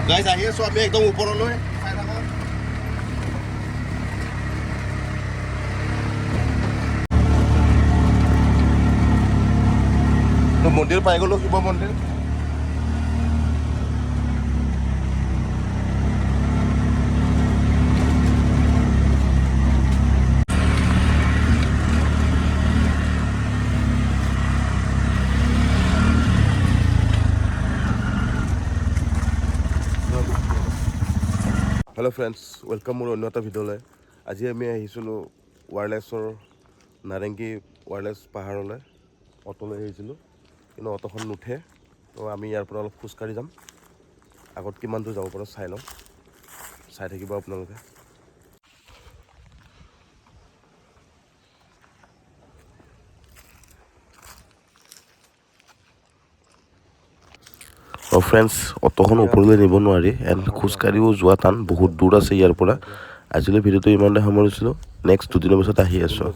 guys আহি আছোঁ আমি একদম ওপৰলৈ চাই থাকক মন্দিৰ পাই গ'লো শিৱ মন্দিৰ হেল্ল' ফ্ৰেণ্ডছ ৱেলকাম মোৰ অন্য এটা ভিডিঅ'লৈ আজি আমি আহিছিলোঁ ৱায়াৰলেছৰ নাৰেংগী ৱায়াৰলেছ পাহাৰলৈ অ'টোলৈ আহিছিলোঁ কিন্তু অ'টোখন নুঠে তো আমি ইয়াৰ পৰা অলপ খোজকাঢ়ি যাম আগত কিমান দূৰ যাব পাৰোঁ চাই লওঁ চাই থাকিব আপোনালোকে ফ্ৰেণ্ডছ অ'টোখন ওপৰলৈ নিব নোৱাৰি এণ্ড খোজকাঢ়িও যোৱা টান বহুত দূৰ আছে ইয়াৰ পৰা আজিলৈ ভিডিঅ'টো ইমানতে সামৰিছিলোঁ নেক্সট দুদিনৰ পিছত আহি আছোঁ